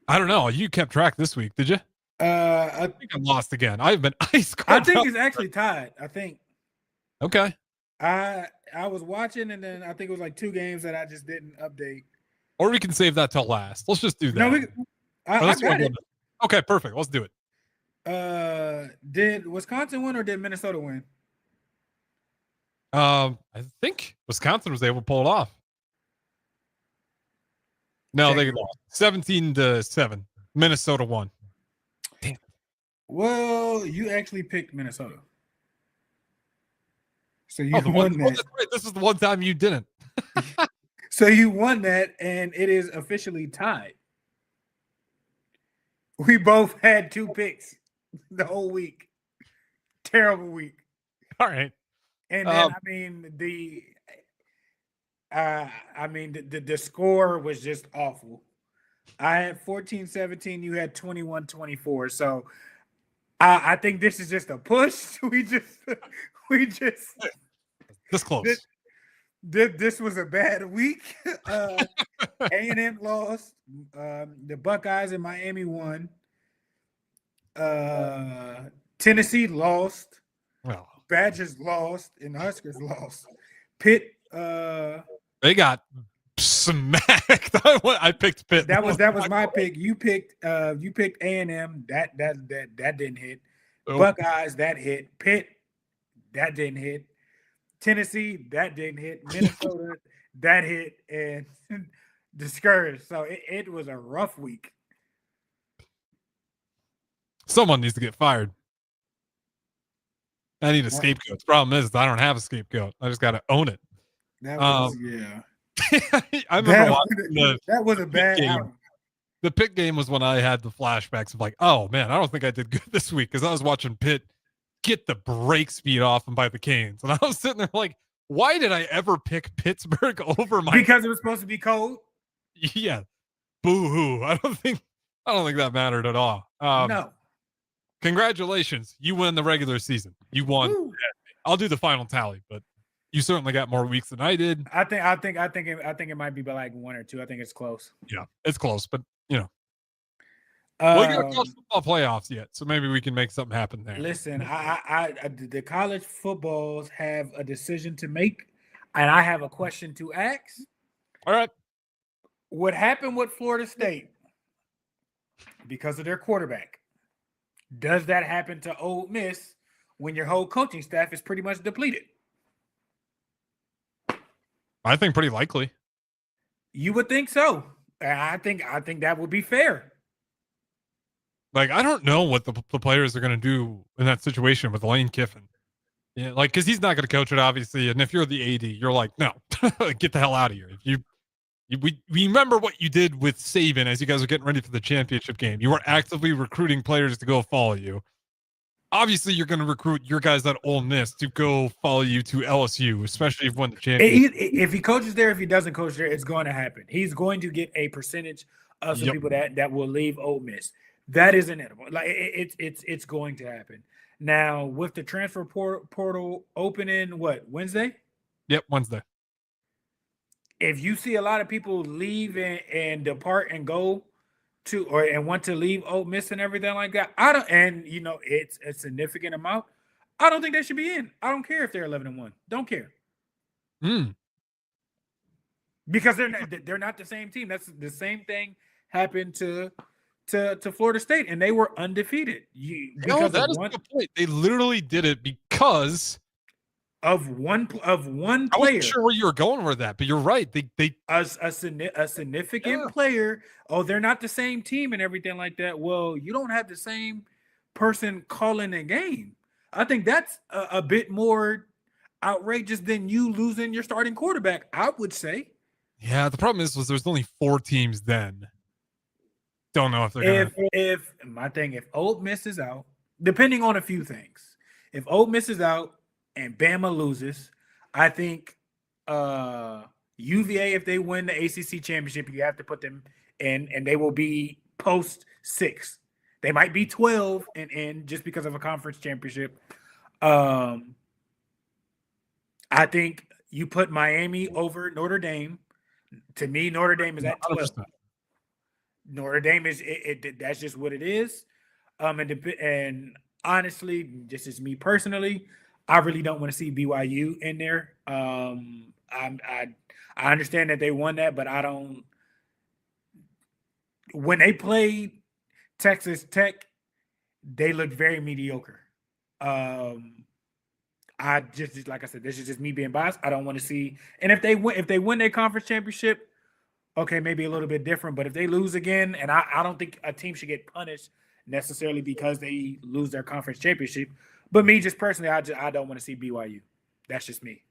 I don't know. You kept track this week, did you? I think I lost again. I've been ice cold. I think it's actually tied. I think. Okay. I was watching, and then I think it was like 2 games that I just didn't update. Or we can save that till last. Let's just do that. No, I got it. Okay, perfect. Let's do it. Did Wisconsin win or did Minnesota win? I think Wisconsin was able to pull it off. No, they lost 17-7. Minnesota won. Damn. Well, you actually picked Minnesota. So you won that. That's right. This is the one time you didn't. So you won that, and it is officially tied. We both had 2 picks the whole week. terrible week. All right. And then the score was just awful. I had 14-17. You had 21-24. So I think this is just a push. We just this close. This was a bad week. A&M lost. The Buckeyes and Miami won. Tennessee lost. Well, Badgers lost and Huskers lost. Pitt. They got smacked. I picked Pitt. That was my pick. You picked A&M. That didn't hit. Nope. Buckeyes, that hit. Pitt, that didn't hit. Tennessee, that didn't hit. Minnesota, that hit. And discouraged. So it was a rough week. Someone needs to get fired. I need a scapegoat. The problem is I don't have a scapegoat. I just got to own it. That was, yeah. I remember watching that was a bad outing. The Pitt game was when I had the flashbacks of like, oh man, I don't think I did good this week because I was watching Pitt get the break speed off them by the Canes. And I was sitting there like, why did I ever pick Pittsburgh over my because it was supposed to be cold? Yeah. Boo-hoo. I don't think that mattered at all. No. Congratulations. You win the regular season. You won. Woo. I'll do the final tally, but you certainly got more weeks than I did. I think it might be by like 1 or 2. I think it's close. Yeah, it's close, but we got college football playoffs yet, so maybe we can make something happen there. Listen, the college footballs have a decision to make, and I have a question to ask. All right. What happened with Florida State because of their quarterback? Does that happen to Ole Miss when your whole coaching staff is pretty much depleted? I think pretty likely. You would think so. I think that would be fair. Like, I don't know what the players are going to do in that situation with Lane Kiffin. Yeah, like, because he's not going to coach it, obviously. And if you're the AD, you're like, no, get the hell out of here. We remember what you did with Saban as you guys were getting ready for the championship game. You were actively recruiting players to go follow you. Obviously, you're going to recruit your guys at Ole Miss to go follow you to LSU, especially if you won the championship. If he coaches there, if he doesn't coach there, it's going to happen. He's going to get a percentage of some people that will leave Ole Miss. That is inevitable. Like it's going to happen. Now with the transfer portal opening, Wednesday? Yep, Wednesday. If you see a lot of people leave and depart and go to and want to leave Ole Miss and everything like that, it's a significant amount. I don't think they should be in. I don't care if they're 11-1. Don't care. Because they're not the same team. That's the same thing happened to Florida State, and they were undefeated. That is a good point. They literally did it because of one player. I wasn't sure where you were going with that, but you're right. They a significant player. Oh, they're not the same team and everything like that. Well, you don't have the same person calling a game. I think that's a bit more outrageous than you losing your starting quarterback, I would say. Yeah, the problem was there's only 4 teams then. Don't know if they're going to. If Ole Miss is out, depending on a few things, if Ole Miss is out and Bama loses, I think UVA, if they win the ACC championship, you have to put them in, and they will be post 6. They might be 12 and in just because of a conference championship. I think you put Miami over Notre Dame. To me, Notre Dame is at 12. Notre Dame is that's just what it is. And honestly, this is me personally, I really don't want to see BYU in there. I understand that they won that, but I don't. When they played Texas Tech, they looked very mediocre. I just like I said, this is just me being biased. I don't want to see. And if they win their conference championship, okay, maybe a little bit different. But if they lose again, and I don't think a team should get punished necessarily because they lose their conference championship. But me, just personally, I don't want to see BYU. That's just me.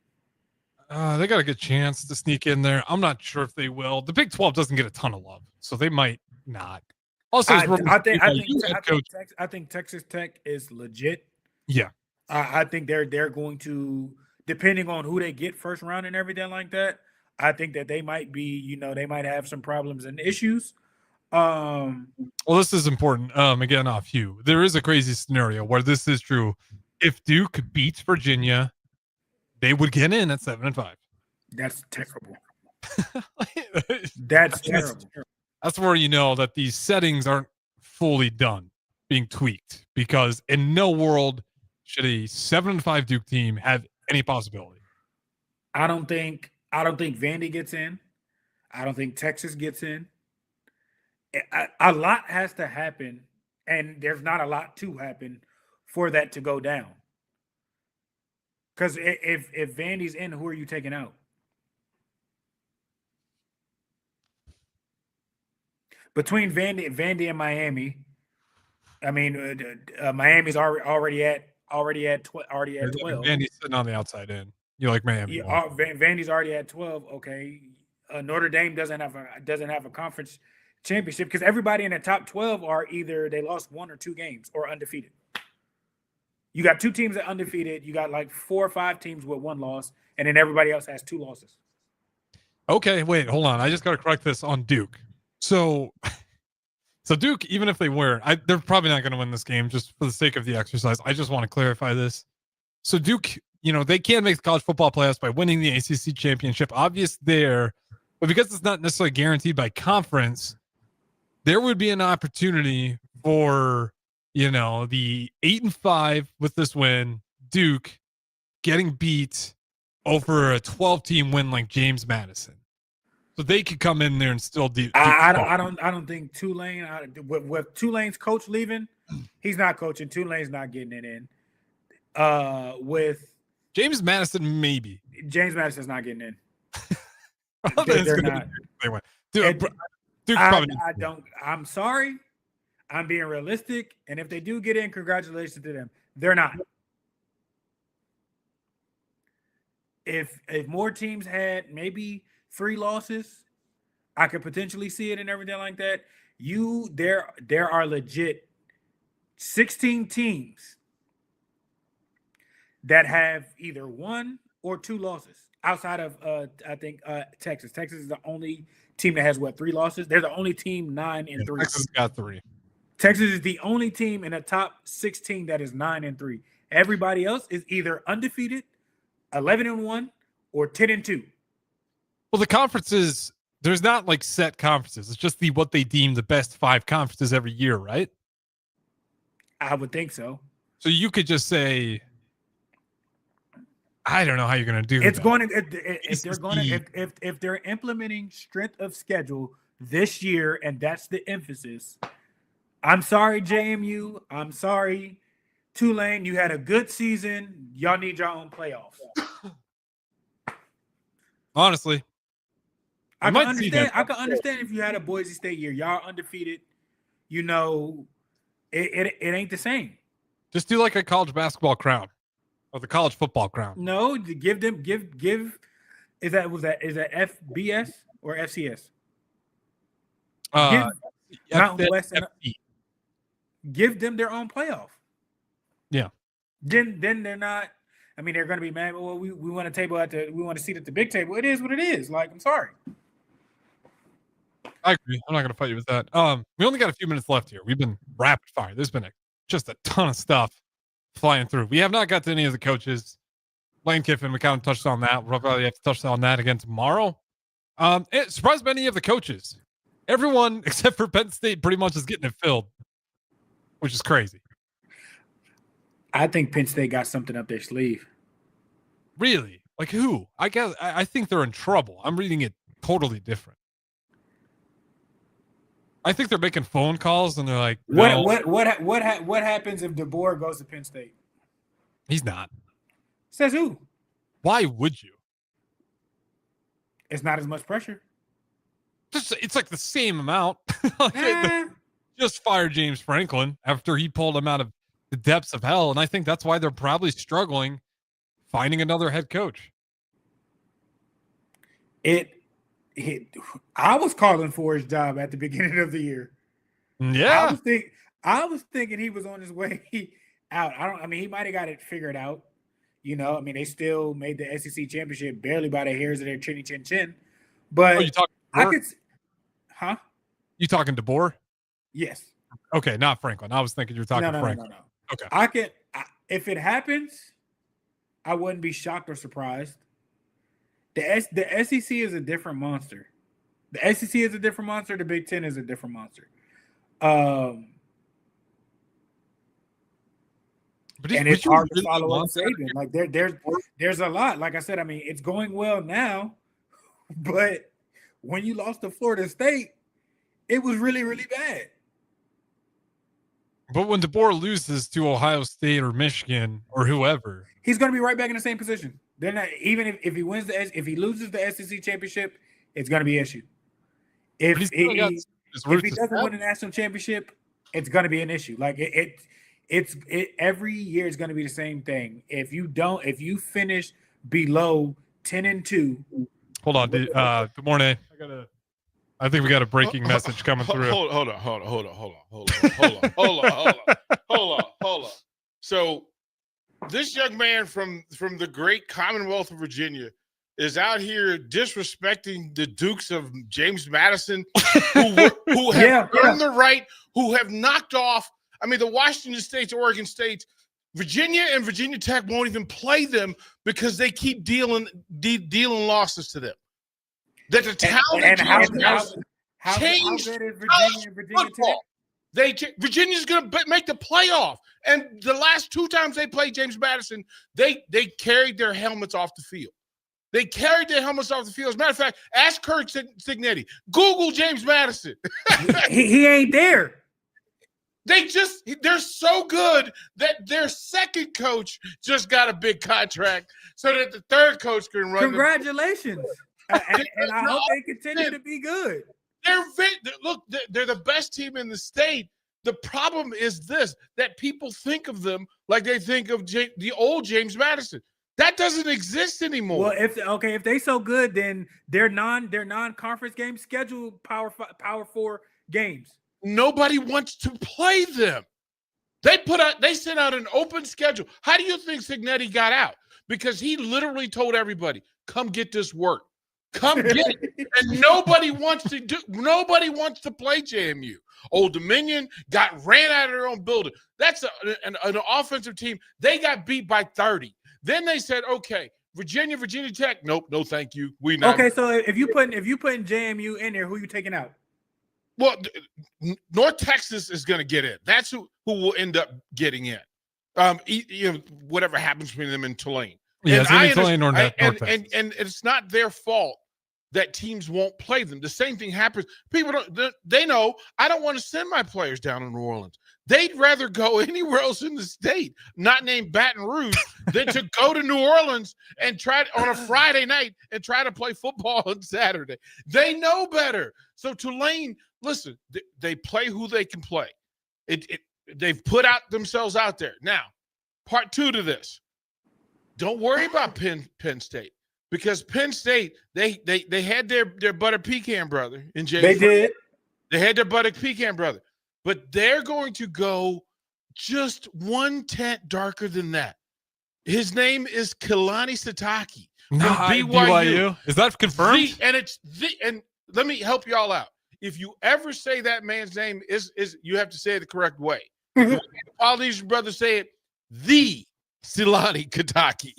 They got a good chance to sneak in there. I'm not sure if they will. The Big 12 doesn't get a ton of love, so they might not. Also, I think Texas Tech is legit. Yeah. I think they're going to, depending on who they get first round and everything like that. I think that they might be, they might have some problems and issues. Well, this is important. Again, off Hugh, there is a crazy scenario where this is true. If Duke beats Virginia, they would get in at 7-5. That's terrible. That's terrible. That's where you know that these settings aren't fully done, being tweaked, because in no world should a 7-5 Duke team have any possibility. I don't think Vandy gets in. I don't think Texas gets in. A lot has to happen, and there's not a lot to happen for that to go down. Because if Vandy's in, who are you taking out? Between Vandy and Miami, I mean, Miami's already at 12. Vandy's sitting on the outside in. You like Miami? Yeah, Vandy's already at 12. Okay, Notre Dame doesn't have a conference championship because everybody in the top 12 are either they lost 1 or 2 games or undefeated. You got 2 teams that undefeated. You got like 4 or 5 teams with 1 loss, and then everybody else has 2 losses. Okay, wait, hold on. I just got to correct this on Duke. So Duke, even if they were, they're probably not going to win this game just for the sake of the exercise. I just want to clarify this. So Duke, they can make the college football playoffs by winning the ACC championship. Obvious there, but because it's not necessarily guaranteed by conference, there would be an opportunity for, the 8-5 with this win, Duke getting beat over a 12-team win like James Madison. So they could come in there and still do. I don't think Tulane with Tulane's coach leaving, he's not coaching. Tulane's not getting it in. With James Madison, maybe James Madison's not getting in. They're not. They went. Duke probably. I'm sorry. I'm being realistic, and if they do get in, congratulations to them. They're not. If more teams had maybe 3 losses, I could potentially see it and everything like that. There are legit 16 teams that have either 1 or 2 losses outside of I think Texas. Texas is the only team that has 3 losses. They're the only team 9-3. Texas got 3. Texas is the only team in the top 16 that is 9-3. Everybody else is either undefeated, 11-1, or 10-2. Well, the conferences, there's not like set conferences. It's just what they deem the best 5 conferences every year, right? I would think so. So you could just say, I don't know how you're going to do it's that. Going to if they're implementing strength of schedule this year, and that's the emphasis. I'm sorry, JMU. I'm sorry, Tulane. You had a good season. Y'all need your own playoffs. Honestly, I can understand. I can understand if you had a Boise State year. Y'all undefeated. It ain't the same. Just do like a college basketball crown or the college football crown. No, give. Is that FBS or FCS? Mountain West. Give them their own playoff. Yeah. Then they're not. I mean, they're going to be mad. Well, we want a table we want a seat at the big table. It is what it is. Like, I'm sorry. I agree. I'm not going to fight you with that. We only got a few minutes left here. We've been rapid fire. There's been just a ton of stuff flying through. We have not got to any of the coaches. Lane Kiffin, we kind of touched on that. We'll probably have to touch on that again tomorrow. It surprised many of the coaches. Everyone except for Penn State pretty much is getting it filled, which is crazy. I think Penn State got something up their sleeve. Really? Like who? I think they're in trouble. I'm reading it totally different. I think they're making phone calls and they're like, no. What happens if DeBoer goes to Penn State? He's not. Says who? Why would you? It's not as much pressure. It's like the same amount. Just fire James Franklin after he pulled him out of the depths of hell. And I think that's why they're probably struggling finding another head coach. I was calling for his job at the beginning of the year. Yeah. I was thinking he was on his way out. I mean, he might have got it figured out. You know, I mean, they still made the SEC championship barely by the hairs of their chinny chin chin. But you talking I could, huh? You talking DeBoer? Yes. Okay, not Franklin. I was thinking you were talking Franklin. No. Okay. If it happens, I wouldn't be shocked or surprised. The SEC is a different monster. The SEC is a different monster. The Big Ten is a different monster. And it's hard to follow up Saban. Like there's a lot. Like I said, I mean, it's going well now, but when you lost to Florida State, it was really, really bad. But when DeBoer loses to Ohio State or Michigan or whoever, he's going to be right back in the same position. They're not, even if he wins if he loses the SEC championship, it's going to be issued. If he doesn't win the national championship, it's going to be an issue. Like it's every year is going to be the same thing. If you finish below 10-2. Hold on. Good morning. I think we got a breaking message coming through. Hold on. So this young man from the great Commonwealth of Virginia is out here disrespecting the Dukes of James Madison, who have earned the right, who have knocked off. I mean, the Washington States, Oregon States, Virginia and Virginia Tech won't even play them because they keep dealing losses to them. That the talent how good is Virginia and Virginia Tech? Virginia's going to make the playoff. And the last 2 times they played James Madison, they carried their helmets off the field. They carried their helmets off the field. As a matter of fact, ask Kirk Cignetti. Google James Madison. he ain't there. They're so good that their second coach just got a big contract so that the third coach can run. Congratulations. And I hope they continue to be good. They're the best team in the state. The problem is this, that people think of them like they think of the old James Madison. That doesn't exist anymore. Well, if they so good, then their non-conference games schedule Power 4 games. Nobody wants to play them. They sent out an open schedule. How do you think Cignetti got out? Because he literally told everybody, "Come get this work. Come get it." And nobody wants to play JMU. Old Dominion ran out of their own building. That's an offensive team. They got beat by 30. Then they said, "Okay, Virginia Tech. Nope, no, thank you. We not." Okay, so if you putting JMU in there, who you taking out? Well, North Texas is going to get in. That's who will end up getting in. Whatever happens between them and Tulane. Yeah, it's Tulane or North Texas. And it's not their fault that teams won't play them. The same thing happens. People they know I don't want to send my players down to New Orleans. They'd rather go anywhere else in the state, not named Baton Rouge, than to go to New Orleans and try on a Friday night and try to play football on Saturday. They know better. So Tulane, listen, they play who they can play. They've put themselves out there. Now, part 2 to this. Don't worry about Penn State, because Penn State, they had their butter pecan brother in James. They did. They had their butter pecan brother, but they're going to go just 1 tenth darker than that. His name is Kalani Sitake from BYU. Is that confirmed? And let me help y'all out. If you ever say that man's name, is you have to say it the correct way. Polynesian brothers say it, the Silani Kataki.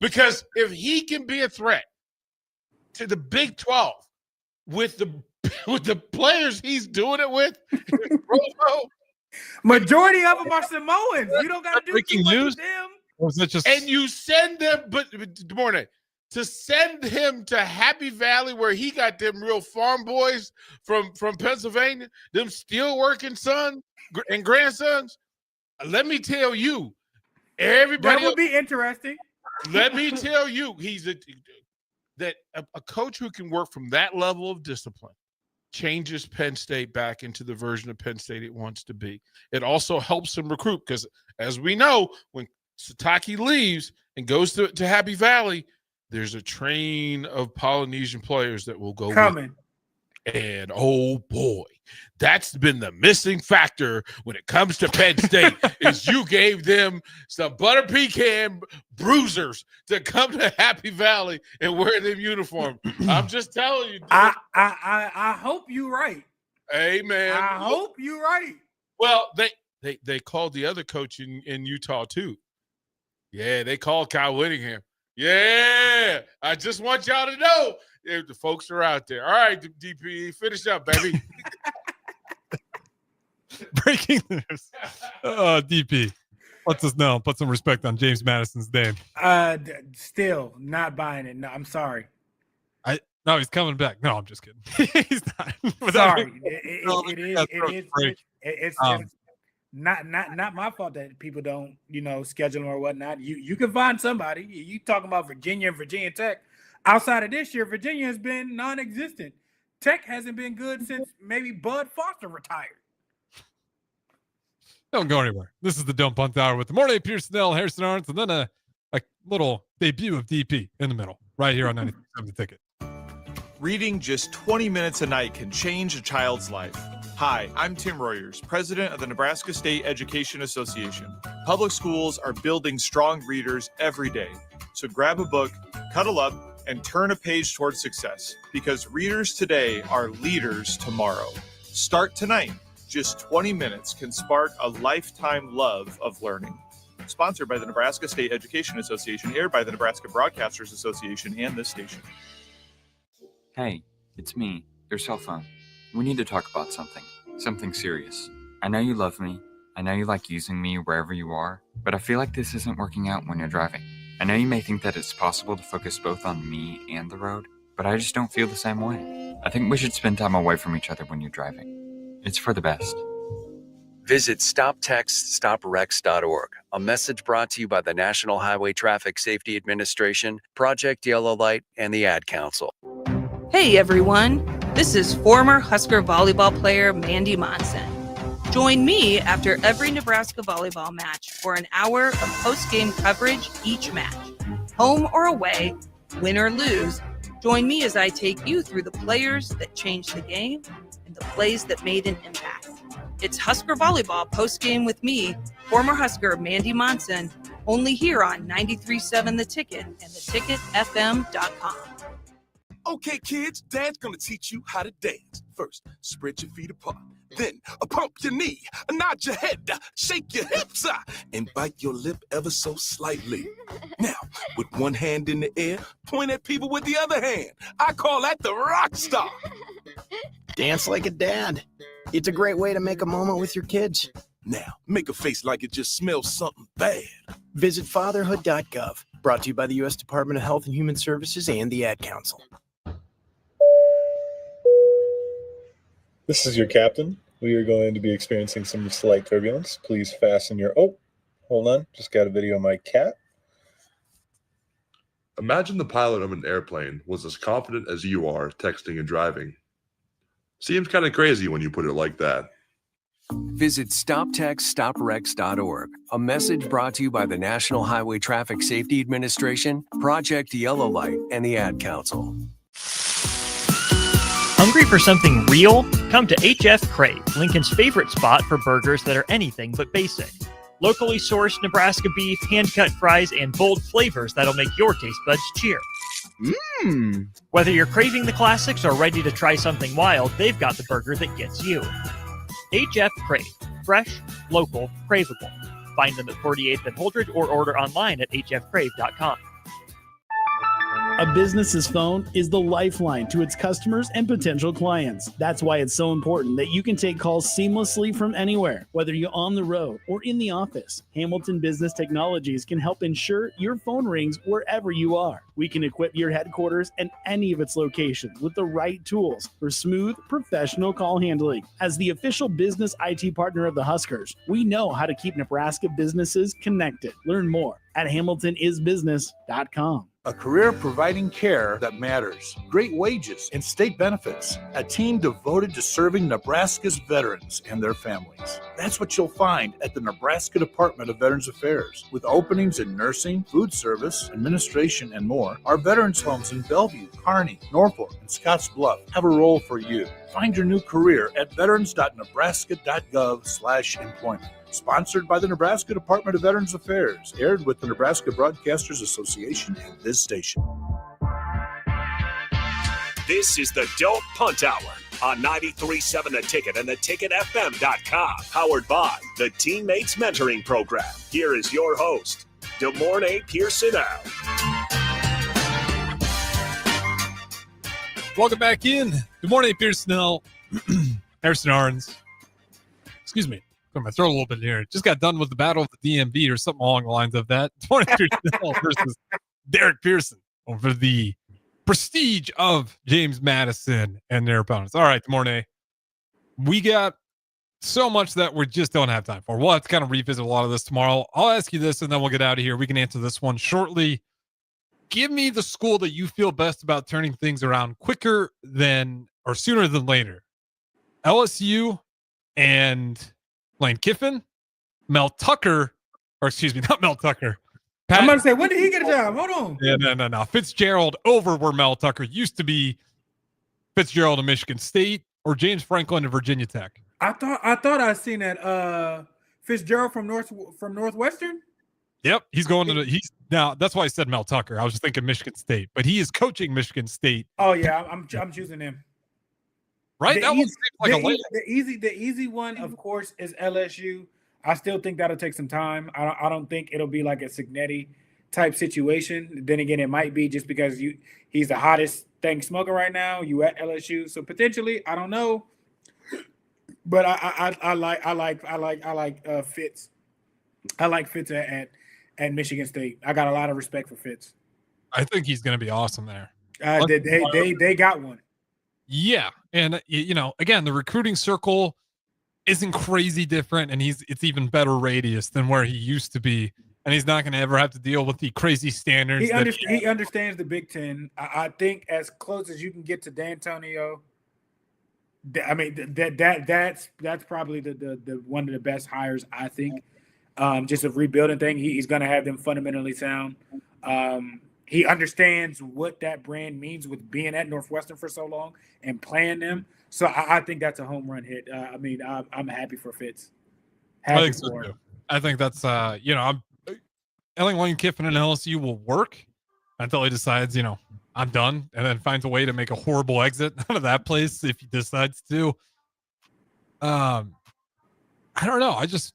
Because if he can be a threat to the Big 12 with the players he's doing it with, majority of them are Samoans. You don't got to do too much with them. Or is it just... And you send them, but Morning, to send him to Happy Valley where he got them real farm boys from Pennsylvania, them steel working sons and grandsons. Let me tell you, everybody that would be interesting. Let me tell you, he's a coach who can work from that level of discipline changes Penn State back into the version of Penn State it wants to be. It also helps him recruit because, as we know, when Sitake leaves and goes to Happy Valley, there's a train of Polynesian players that will go coming. And oh boy, that's been the missing factor when it comes to Penn State is you gave them some butter pecan bruisers to come to Happy Valley and wear them uniforms. I'm just telling you. Dude. I hope you're right. Hey, man. I hope you're right. Well, they called the other coach in Utah too. Yeah, they called Kyle Whittingham. Yeah, I just want y'all to know if the folks are out there. All right, DP, finish up, baby. Breaking news. DP, lets us know. Put some respect on James Madison's name. Still not buying it. No, I'm sorry. No, he's coming back. No, I'm just kidding. He's not. Sorry. It's not my fault that people don't, schedule them or whatnot. You can find somebody. You talking about Virginia and Virginia Tech. Outside of this year, Virginia has been non-existent. Tech hasn't been good since maybe Bud Foster retired. Don't go anywhere. This is the Don't Punt Hour with the morning Pierson-El, Harrison Arns, and then a little debut of DP in the middle, right here on 93.7 The Ticket. Reading just 20 minutes a night can change a child's life. Hi, I'm Tim Royers, president of the Nebraska State Education Association. Public schools are building strong readers every day. So grab a book, cuddle up, and turn a page towards success. Because readers today are leaders tomorrow. Start tonight. Just 20 minutes can spark a lifetime love of learning. Sponsored by the Nebraska State Education Association, aired by the Nebraska Broadcasters Association and this station. Hey, it's me, your cell phone. We need to talk about something serious. I know you love me. I know you like using me wherever you are, but I feel like this isn't working out when you're driving. I know you may think that it's possible to focus both on me and the road, but I just don't feel the same way. I think we should spend time away from each other when you're driving. It's for the best. Visit StopTextStopWrecks.org. A message brought to you by the National Highway Traffic Safety Administration, Project Yellow Light, and the Ad Council. Hey everyone, this is former Husker volleyball player Mandy Monson. Join me after every Nebraska volleyball match for an hour of post-game coverage each match. Home or away, win or lose, join me as I take you through the players that changed the game and the plays that made an impact. It's Husker volleyball post-game with me, former Husker Mandy Monson, only here on 93.7 The Ticket and theticketfm.com. Okay, kids, Dad's gonna teach you how to dance. First, spread your feet apart. Then, pump your knee, nod your head, shake your hips, and bite your lip ever so slightly. Now, with one hand in the air, point at people with the other hand. I call that the rock star. Dance like a dad. It's a great way to make a moment with your kids. Now, make a face like it just smells something bad. Visit fatherhood.gov. Brought to you by the U.S. Department of Health and Human Services and the Ad Council. This is your captain. We are going to be experiencing some slight turbulence. Please fasten your... Oh, hold on. Just got a video of my cat. Imagine the pilot of an airplane was as confident as you are texting and driving. Seems kind of crazy when you put it like that. Visit StopTextStopWrecks.org. A message brought to you by the National Highway Traffic Safety Administration, Project Yellow Light, and the Ad Council. Hungry for something real? Come to HF Crave, Lincoln's favorite spot for burgers that are anything but basic. Locally sourced Nebraska beef, hand-cut fries, and bold flavors that'll make your taste buds cheer. Mmm. Whether you're craving the classics or ready to try something wild, they've got the burger that gets you. HF Crave. Fresh, local, craveable. Find them at 48th and Holdridge or order online at hfcrave.com. A business's phone is the lifeline to its customers and potential clients. That's why it's so important that you can take calls seamlessly from anywhere, whether you're on the road or in the office. Hamilton Business Technologies can help ensure your phone rings wherever you are. We can equip your headquarters and any of its locations with the right tools for smooth, professional call handling. As the official business IT partner of the Huskers, we know how to keep Nebraska businesses connected. Learn more at hamiltonisbusiness.com. A career providing care that matters, great wages, and state benefits. A team devoted to serving Nebraska's veterans and their families. That's what you'll find at the Nebraska Department of Veterans Affairs. With openings in nursing, food service, administration, and more, our veterans homes in Bellevue, Kearney, Norfolk, and Scotts Bluff have a role for you. Find your new career at veterans.nebraska.gov/employment. Sponsored by the Nebraska Department of Veterans Affairs. Aired with the Nebraska Broadcasters Association and this station. This is the Don't Punt Hour on 93.7 The Ticket and theticketfm.com. Powered by the Teammates Mentoring Program. Here is your host, Des Moines Pierson-El. Welcome back in. Good morning, Pierson-El. Harrison Arns. Excuse me. Clear my throat a little bit here. Just got done with the battle of the DMV or something along the lines of that. 20 Pierson-El versus Derek Pearson over the prestige of James Madison and their opponents. All right, good morning. We got so much that we just don't have time for. We'll have to kind of revisit a lot of this tomorrow. I'll ask you this and then we'll get out of here. We can answer this one shortly. Give me the school that you feel best about turning things around quicker than or sooner than later. LSU and Lane Kiffin, Mel Tucker, or excuse me, not Mel Tucker. I'm about to say, when did he get a job? Hold on. Yeah, no. Fitzgerald over where Mel Tucker used to be. Fitzgerald of Michigan State or James Franklin of Virginia Tech. I thought I seen that Fitzgerald from Northwestern. Yep, he's going to he's now. That's why I said Mel Tucker. I was just thinking Michigan State, but he is coaching Michigan State. Oh yeah, I'm choosing him. Right, that was like the easy one, of course, is LSU. I still think that'll take some time. I don't think it'll be like a Cignetti type situation. Then again, it might be just because he's the hottest thing smoking right now. You at LSU, so potentially, I don't know. But I like Fitz. I like Fitz at Michigan State. I got a lot of respect for Fitz. I think he's going to be awesome there. They got one. Yeah, and again, the recruiting circle isn't crazy different, and it's even better radius than where he used to be, and he's not going to ever have to deal with the crazy standards. He understands the Big Ten. I think as close as you can get to D'Antonio. I mean that's probably the one of the best hires, I think. Just a rebuilding thing. He's going to have them fundamentally sound. He understands what that brand means with being at Northwestern for so long and playing them. So I think that's a home run hit. I'm happy for Fitz. I think so too. I think that's I think Lane Kiffin and LSU will work until he decides, I'm done, and then finds a way to make a horrible exit out of that place if he decides to. I don't know. I just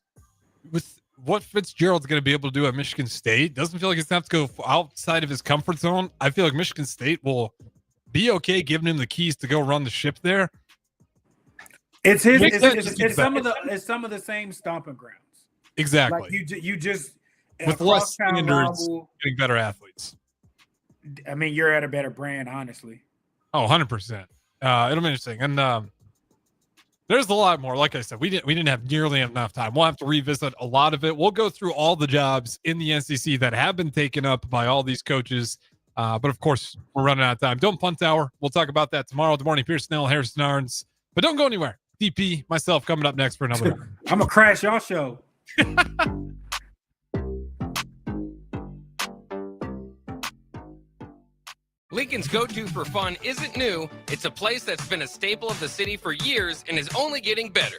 with what Fitzgerald's going to be able to do at Michigan State, doesn't feel like he's going to have to go outside of his comfort zone. I feel like Michigan State will be okay giving him the keys to go run the ship there. It's some of the same stomping grounds. Exactly. Like you just with less standards, getting better athletes. I mean, you're at a better brand, honestly. Oh, 100%. It'll be interesting. And there's a lot more. Like I said, we didn't have nearly enough time. We'll have to revisit a lot of it. We'll go through all the jobs in the NCC that have been taken up by all these coaches. But of course, we're running out of time. Don't Punt Hour. We'll talk about that tomorrow. Good morning, Pierson-El, Harrison Arns. But don't go anywhere. DP, myself, coming up next for another one. I'm going to crash y'all show. Lincoln's go-to for fun isn't new. It's a place that's been a staple of the city for years and is only getting better.